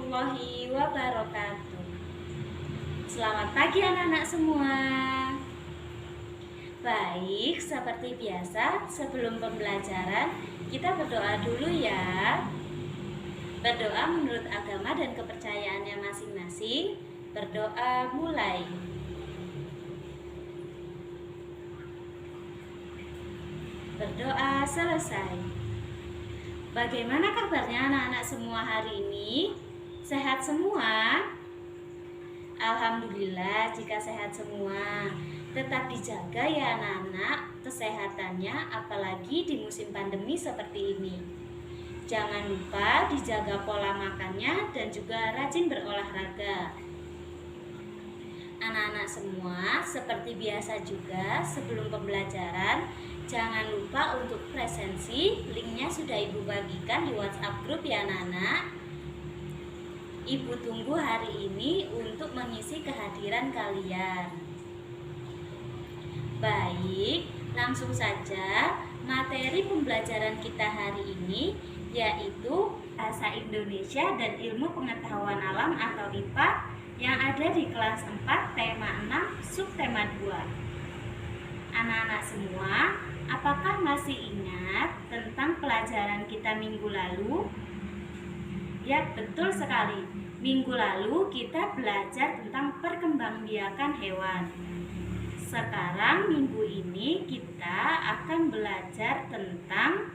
warahmatullahi wabarakatuh. Selamat pagi anak-anak semua. Baik, seperti biasa sebelum pembelajaran kita berdoa dulu ya. Berdoa menurut agama dan kepercayaannya masing-masing. Berdoa mulai. Berdoa selesai. Bagaimana kabarnya anak-anak semua hari ini? Sehat semua? Alhamdulillah jika sehat semua. Tetap dijaga ya anak-anak kesehatannya, apalagi di musim pandemi seperti ini. Jangan lupa dijaga pola makannya dan juga rajin berolahraga. Anak-anak semua, seperti biasa juga sebelum pembelajaran, jangan lupa untuk presensi. Linknya sudah Ibu bagikan di WhatsApp grup ya anak-anak. Ibu tunggu hari ini untuk mengisi kehadiran kalian. Baik, langsung saja materi pembelajaran kita hari ini yaitu Bahasa Indonesia dan Ilmu Pengetahuan Alam atau IPA yang ada di kelas 4 tema 6 subtema 2. Anak-anak semua, apakah masih ingat tentang pelajaran kita minggu lalu? Ya, betul sekali. Minggu lalu kita belajar tentang perkembangbiakan hewan. Sekarang minggu ini kita akan belajar tentang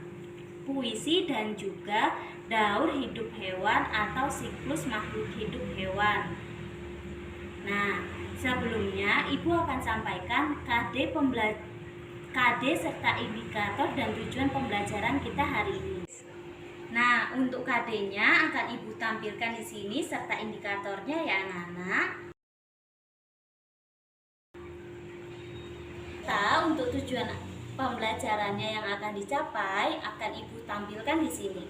puisi dan juga daur hidup hewan atau siklus makhluk hidup hewan. Nah, sebelumnya Ibu akan sampaikan KD serta indikator dan tujuan pembelajaran kita hari ini. Nah, untuk KD-nya akan Ibu tampilkan di sini serta indikatornya ya anak-anak. Untuk tujuan pembelajarannya yang akan dicapai akan Ibu tampilkan di sini.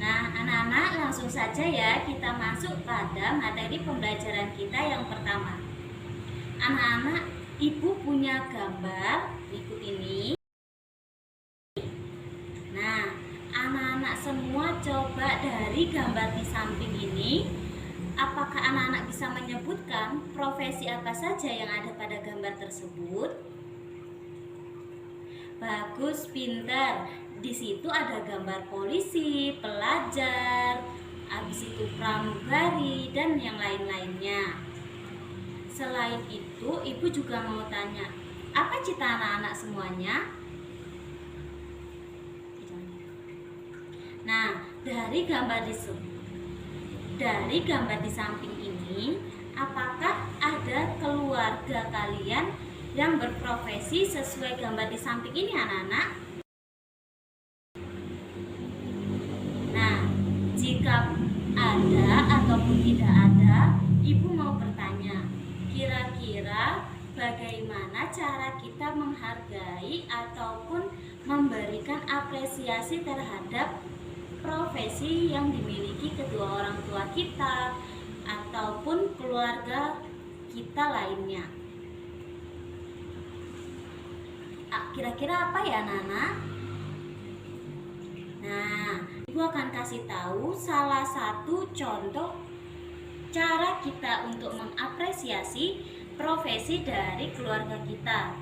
Nah, anak-anak langsung saja ya kita masuk pada materi pembelajaran kita yang pertama. Anak-anak, Ibu punya gambar berikut ini. Nah, anak-anak semua coba dari gambar di samping ini, apakah anak-anak bisa menyebutkan profesi apa saja yang ada pada gambar tersebut? Bagus, pintar. Di situ ada gambar polisi, pelajar, habis itu pramugari, dan yang lain-lainnya. Selain itu, Ibu juga mau tanya, apa cita anak-anak semuanya? Nah, dari gambar di samping ini, apakah ada keluarga kalian yang berprofesi sesuai gambar di samping ini anak-anak? Jika ada ataupun tidak ada, Ibu mau bertanya, kira-kira bagaimana cara kita menghargai ataupun memberikan apresiasi terhadap profesi yang dimiliki kedua orang tua kita ataupun keluarga kita lainnya? Kira-kira apa ya anak-anak? Nah, Ibu akan kasih tahu salah satu contoh cara kita untuk mengapresiasi profesi dari keluarga kita.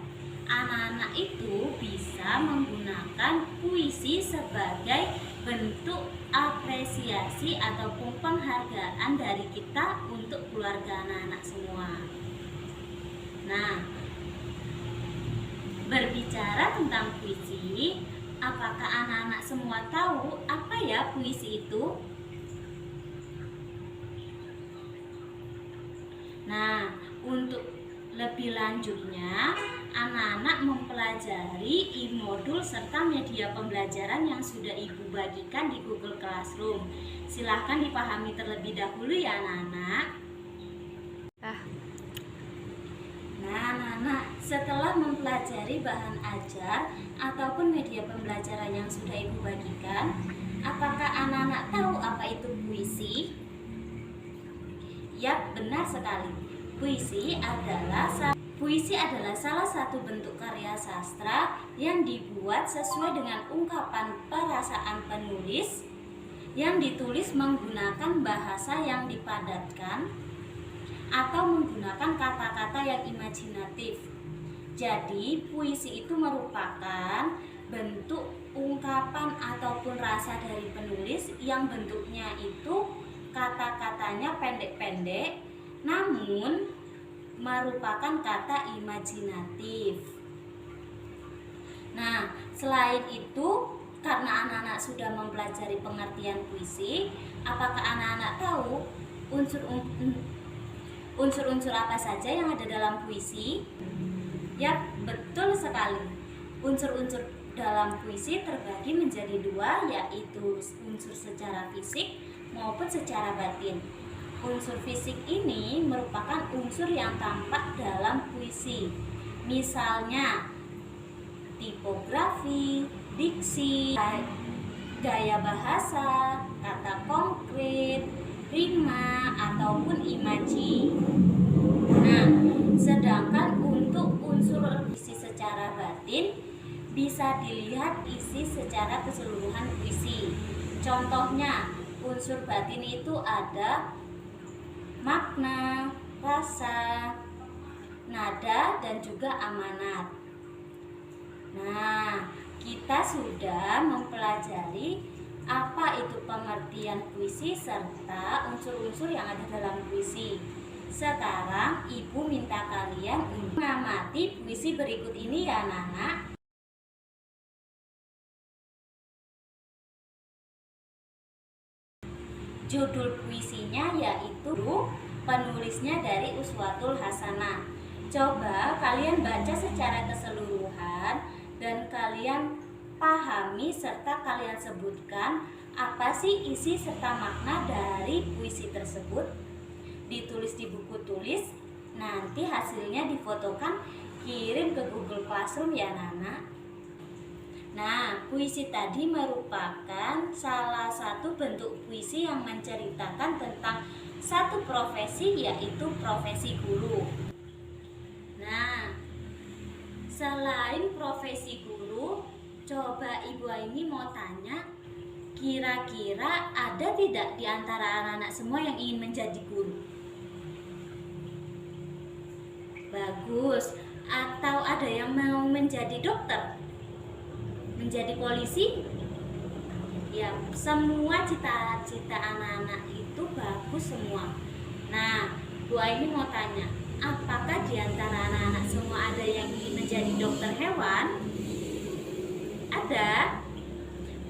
Anak-anak itu bisa menggunakan puisi sebagai bentuk apresiasi ataupun penghargaan dari kita untuk keluarga anak-anak semua. Nah, berbicara tentang puisi, apakah anak-anak semua tahu apa ya puisi itu? Nah, untuk lebih lanjutnya, anak-anak mempelajari e-modul serta media pembelajaran yang sudah Ibu bagikan di Google Classroom. Silahkan dipahami terlebih dahulu ya anak-anak. Nah, anak-anak, setelah mempelajari bahan ajar ataupun media pembelajaran yang sudah Ibu bagikan, apakah anak-anak tahu apa itu puisi? Yap, benar sekali. Puisi adalah salah satu bentuk karya sastra yang dibuat sesuai dengan ungkapan perasaan penulis yang ditulis menggunakan bahasa yang dipadatkan atau menggunakan kata-kata yang imajinatif. Jadi, puisi itu merupakan bentuk ungkapan ataupun rasa dari penulis yang bentuknya itu kata-katanya pendek-pendek namun merupakan kata imajinatif. Nah, selain itu, karena anak-anak sudah mempelajari pengertian puisi, apakah anak-anak tahu unsur-unsur apa saja yang ada dalam puisi? Ya, betul sekali. Unsur-unsur dalam puisi terbagi menjadi dua, yaitu unsur secara fisik maupun secara batin. Unsur fisik ini merupakan unsur yang tampak dalam puisi. Misalnya, tipografi, diksi, gaya bahasa, kata konkret, rima, ataupun imaji. Nah, sedangkan untuk unsur isi secara batin bisa dilihat isi secara keseluruhan puisi. Contohnya, unsur batin itu ada makna, rasa, nada, dan juga amanat. Nah, kita sudah mempelajari apa itu pengertian puisi serta unsur-unsur yang ada dalam puisi. Sekarang Ibu minta kalian untuk mengamati puisi berikut ini ya anak-anak. Judul puisinya yaitu penulisnya dari Uswatul Hasanah. Coba kalian baca secara keseluruhan dan kalian pahami serta kalian sebutkan apa sih isi serta makna dari puisi tersebut. Ditulis di buku tulis, nanti hasilnya difotokan, kirim ke Google Classroom ya Nana. Nah, puisi tadi merupakan salah satu bentuk puisi yang menceritakan tentang satu profesi, yaitu profesi guru. Nah, selain profesi guru, coba Ibu Aini mau tanya, kira-kira ada tidak di antara anak-anak semua yang ingin menjadi guru? Bagus. Atau ada yang mau menjadi dokter? Menjadi polisi? Ya, semua cita-cita anak-anak itu bagus semua. Nah, Bu Aini mau tanya, apakah di antara anak-anak semua ada yang ingin menjadi dokter hewan? Ada?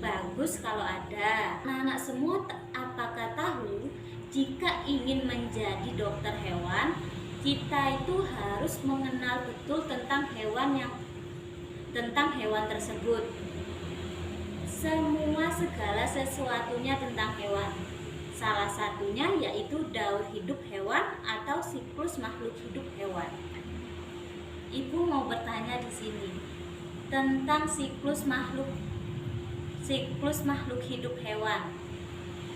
Bagus kalau ada. Anak-anak semua apakah tahu jika ingin menjadi dokter hewan, kita itu harus mengenal betul tentang hewan tersebut. Semua segala sesuatunya tentang hewan. Salah satunya yaitu daur hidup hewan atau siklus makhluk hidup hewan. Ibu mau bertanya di sini tentang siklus makhluk hidup hewan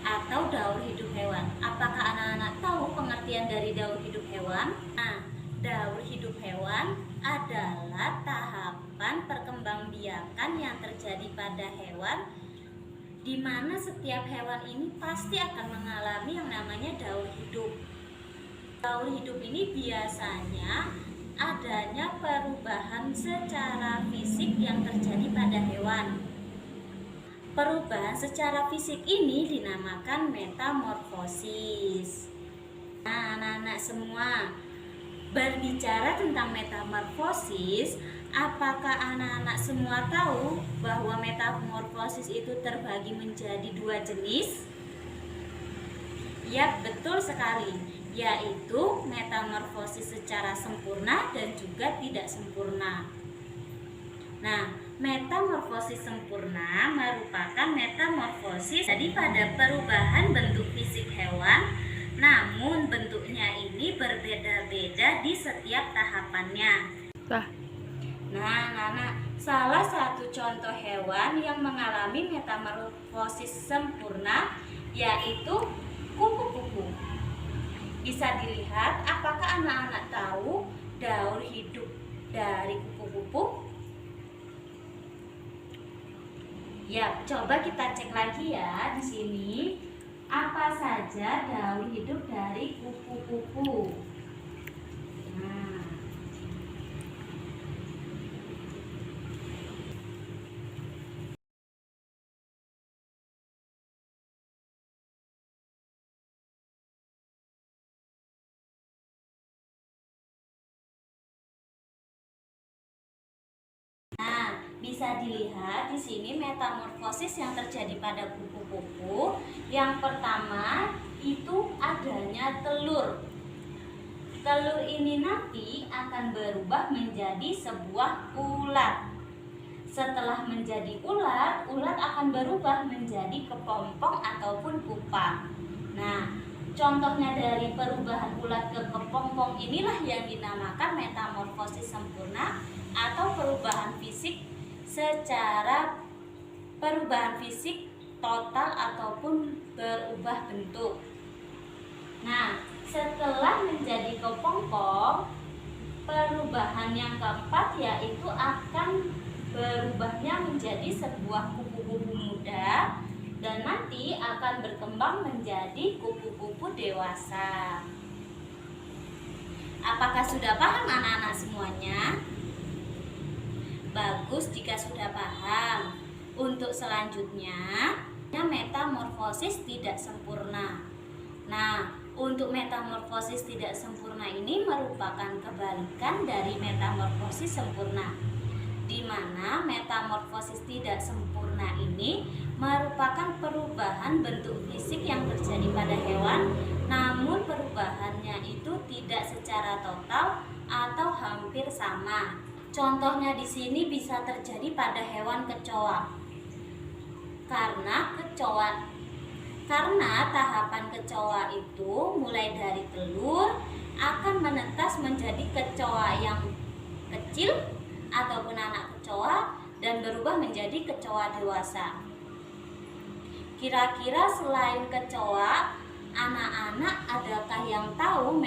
atau daur hidup hewan. Apakah anak-anak tahu pengertian dari daur hidup hewan? Nah, daur hidup hewan adalah tahapan perkembangbiakan yang terjadi pada hewan, di mana setiap hewan ini pasti akan mengalami yang namanya daur hidup. Daur hidup ini biasanya adanya perubahan secara fisik yang terjadi pada hewan. Perubahan secara fisik ini dinamakan metamorfosis. Nah, anak-anak semua, berbicara tentang metamorfosis, apakah anak-anak semua tahu bahwa metamorfosis itu terbagi menjadi dua jenis? Ya, betul sekali, yaitu metamorfosis secara sempurna dan juga tidak sempurna. Nah, metamorfosis sempurna merupakan metamorfosis jadi pada perubahan bentuk fisik hewan, namun bentuknya ini berbeda-beda di setiap tahapannya. Nah, salah satu contoh hewan yang mengalami metamorfosis sempurna yaitu kupu-kupu. Bisa dilihat, apakah anak-anak tahu daur hidup dari kupu-kupu? Ya, coba kita cek lagi ya di sini. Apa saja daur hidup dari kupu-kupu? Nah, bisa dilihat di sini metamorfosis yang terjadi pada kupu-kupu. Yang pertama itu adanya telur. Telur ini nanti akan berubah menjadi sebuah ulat. Setelah menjadi ulat, ulat akan berubah menjadi kepompong ataupun pupa. Nah, contohnya dari perubahan ulat ke kepompong inilah yang dinamakan metamorfosis sempurna atau perubahan fisik total ataupun berubah bentuk. Nah, setelah menjadi kepompong, perubahan yang keempat yaitu akan berubahnya menjadi sebuah kupu-kupu muda dan nanti akan berkembang menjadi kupu-kupu dewasa. Apakah sudah paham anak-anak semuanya? Bagus jika sudah paham. Untuk selanjutnya, metamorfosis tidak sempurna. Nah, untuk metamorfosis tidak sempurna ini merupakan kebalikan dari metamorfosis sempurna, di mana metamorfosis tidak sempurna ini merupakan perubahan bentuk fisik yang terjadi pada hewan, namun perubahannya itu tidak secara total atau hampir sama. Contohnya di sini bisa terjadi pada hewan kecoa. Karena tahapan kecoa itu mulai dari telur akan menetas menjadi kecoa yang kecil ataupun anak kecoa dan berubah menjadi kecoa dewasa. Kira-kira selain kecoa, anak-anak adakah yang tahu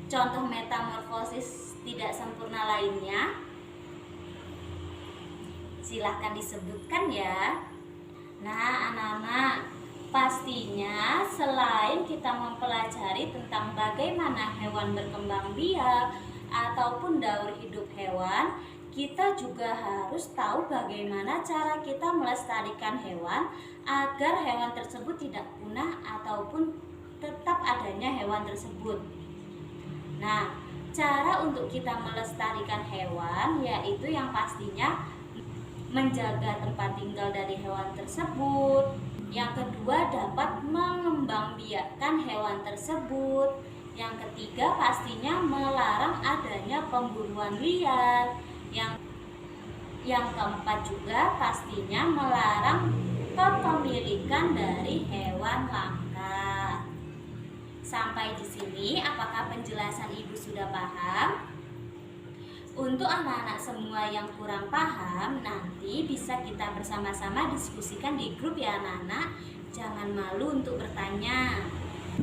contoh metamorfosis tidak sempurna lainnya? Silahkan disebutkan ya. Nah, anak-anak, pastinya selain kita mempelajari tentang bagaimana hewan berkembang biak ataupun daur hidup hewan, kita juga harus tahu bagaimana cara kita melestarikan hewan agar hewan tersebut tidak punah ataupun tetap adanya hewan tersebut. Nah, cara untuk kita melestarikan hewan yaitu yang pastinya menjaga tempat tinggal dari hewan tersebut. Yang kedua, dapat mengembangbiakkan hewan tersebut. Yang ketiga, pastinya melarang adanya pemburuan liar. Yang keempat juga pastinya melarang kepemilikan dari hewan langka. Sampai di sini, apakah penjelasan Ibu sudah paham? Untuk anak-anak semua yang kurang paham, nanti bisa kita bersama-sama diskusikan di grup ya anak-anak. Jangan malu untuk bertanya.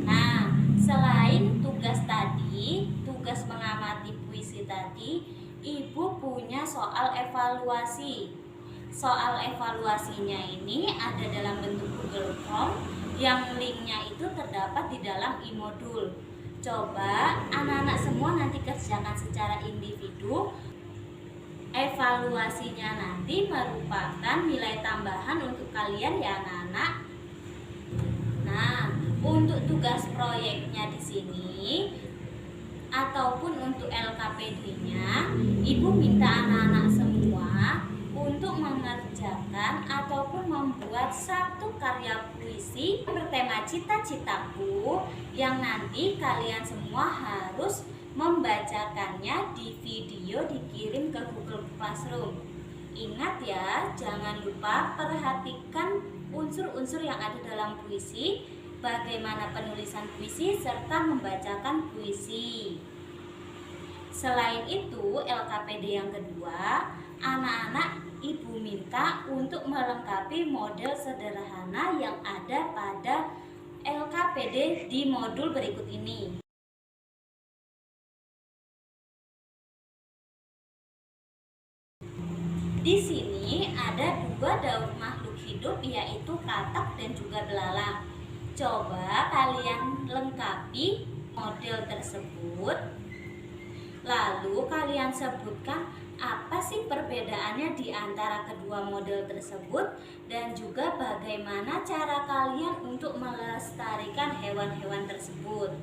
Nah, selain tugas tadi, tugas mengamati puisi tadi, Ibu punya soal evaluasi. Soal evaluasinya ini ada dalam bentuk Google Form yang linknya itu terdapat di dalam e-modul. Coba anak-anak semua nanti kerjakan secara individu. Evaluasinya nanti merupakan nilai tambahan untuk kalian ya anak-anak. Nah, untuk tugas proyeknya di sini ataupun untuk LKPD-nya, Ibu minta anak-anak semua untuk mengerjakan ataupun membuat satu karya puisi bertema cita-citaku yang nanti kalian semua harus membacakannya di video dikirim ke Google Classroom. Ingat ya, jangan lupa perhatikan unsur-unsur yang ada dalam puisi, bagaimana penulisan puisi serta membacakan puisi. Selain itu, LKPD yang kedua, anak-anak Ibu minta untuk melengkapi model sederhana yang ada pada LKPD di modul berikut ini. Di sini ada dua makhluk hidup, yaitu katak dan juga belalang. Coba kalian lengkapi model tersebut. Lalu kalian sebutkan apa sih perbedaannya di antara kedua model tersebut, dan juga bagaimana cara kalian untuk melestarikan hewan-hewan tersebut.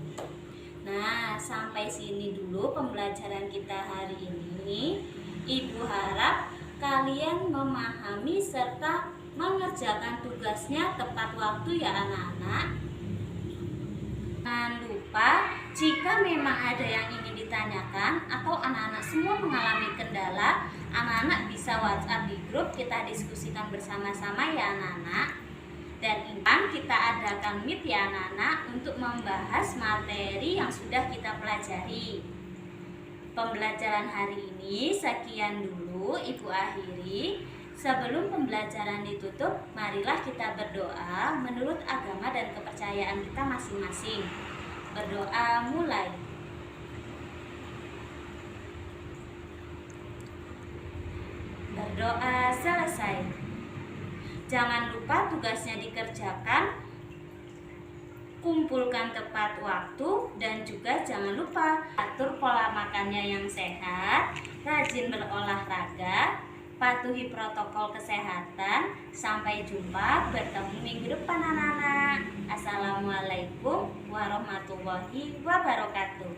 Nah, sampai sini dulu pembelajaran kita hari ini. Ibu harap kalian memahami serta mengerjakan tugasnya tepat waktu ya anak-anak. Jangan lupa, jika memang ada yang ingin ditanyakan atau anak-anak semua mengalami kendala, anak-anak bisa WhatsApp di grup, kita diskusikan bersama-sama ya anak-anak. Dan ingat, kita adakan meet ya anak-anak untuk membahas materi yang sudah kita pelajari. Pembelajaran hari ini sekian dulu Ibu akhiri. Sebelum pembelajaran ditutup, marilah kita berdoa menurut agama dan kepercayaan kita masing-masing. Berdoa mulai. Berdoa selesai. Jangan lupa tugasnya dikerjakan, kumpulkan tepat waktu, dan juga jangan lupa atur pola makannya yang sehat, rajin berolahraga, patuhi protokol kesehatan. Sampai jumpa, bertemu minggu depan anak-anak. Assalamualaikum warahmatullahi wabarakatuh.